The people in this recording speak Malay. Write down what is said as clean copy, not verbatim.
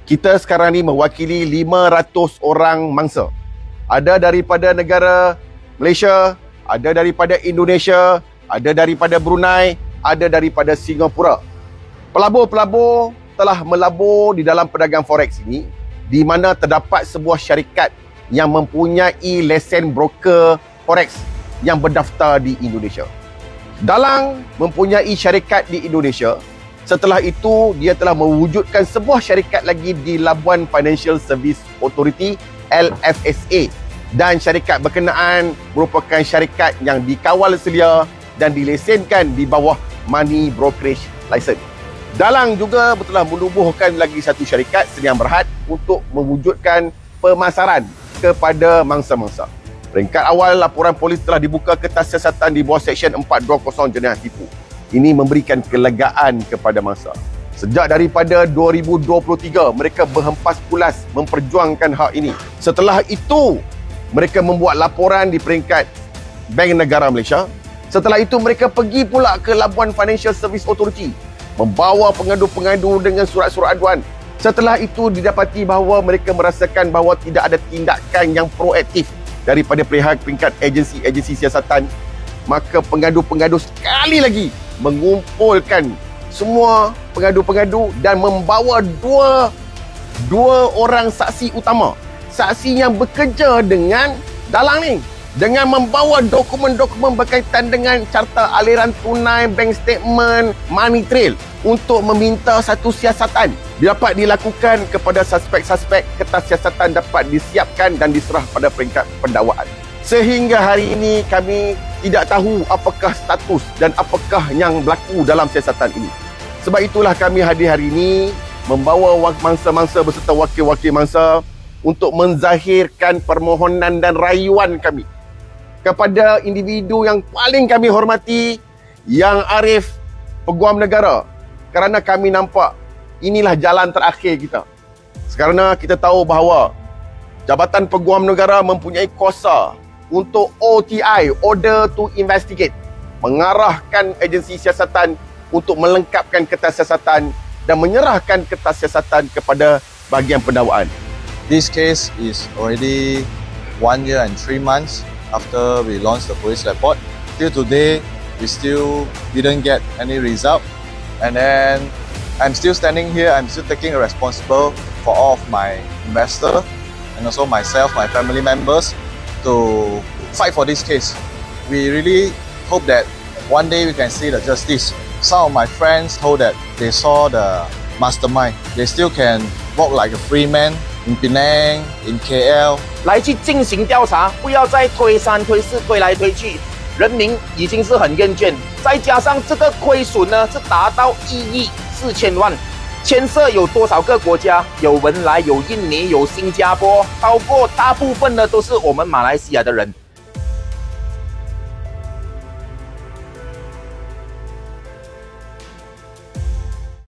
Kita sekarang ni mewakili 500 orang mangsa. Ada daripada negara Malaysia, ada daripada Indonesia, ada daripada Brunei, ada daripada Singapura. Pelabur-pelabur telah melabur di dalam perdagangan forex ini, di mana terdapat sebuah syarikat yang mempunyai lesen broker forex yang berdaftar di Indonesia. Dalang mempunyai syarikat di Indonesia. Setelah itu, dia telah mewujudkan sebuah syarikat lagi di Labuan Financial Service Authority, LFSA. Dan syarikat berkenaan merupakan syarikat yang dikawal selia dan dilesenkan di bawah Money Brokerage License. Dalang juga telah menubuhkan lagi satu syarikat Sdn Bhd untuk mewujudkan pemasaran kepada mangsa-mangsa. Peringkat awal, laporan polis telah dibuka kertas siasatan di bawah Seksyen 420 jenayah tipu. Ini memberikan kelegaan kepada mangsa. Sejak daripada 2023, mereka berhempas pulas memperjuangkan hak ini. Setelah itu, mereka membuat laporan di peringkat Bank Negara Malaysia. Setelah itu, mereka pergi pula ke Labuan Financial Service Authority, membawa pengadu-pengadu dengan surat-surat aduan. Setelah itu, didapati bahawa mereka merasakan bahawa tidak ada tindakan yang proaktif daripada pihak peringkat agensi siasatan. Maka pengadu-pengadu sekali lagi mengumpulkan semua pengadu-pengadu dan membawa dua orang saksi utama. Saksi yang bekerja dengan dalang ni, dengan membawa dokumen-dokumen berkaitan dengan carta aliran tunai, bank statement, money trail untuk meminta satu siasatan dapat dilakukan kepada suspek-suspek. Kertas siasatan dapat disiapkan dan diserah pada peringkat pendakwaan. Sehingga hari ini kami tidak tahu apakah status dan apakah yang berlaku dalam siasatan ini. Sebab itulah kami hadir hari ini membawa mangsa-mangsa beserta wakil-wakil mangsa untuk menzahirkan permohonan dan rayuan kami kepada individu yang paling kami hormati, Yang Arif Peguam Negara, kerana kami nampak inilah jalan terakhir kita. Kerana kita tahu bahawa Jabatan Peguam Negara mempunyai kuasa untuk OTI, Order to Investigate, mengarahkan agensi siasatan untuk melengkapkan kertas siasatan dan menyerahkan kertas siasatan kepada bahagian pendakwaan. This case is already 1 year and 3 months after we launched the police report. Till today, we still didn't get any result. And then I'm still standing here, I'm still taking responsible for all of my investors and also myself, my family members, to fight for this case. We really hope that one day we can see the justice. Some of my friends told that they saw the mastermind. They still can walk like a free man in Penang, in KL. 来去进行调查，不要再推三推四、推来推去，人民已经是很厌倦。再加上这个亏损呢，是达到1亿4千万，牵涉有多少个国家？有文莱，有印尼，有新加坡，包括大部分呢都是我们马来西亚的人。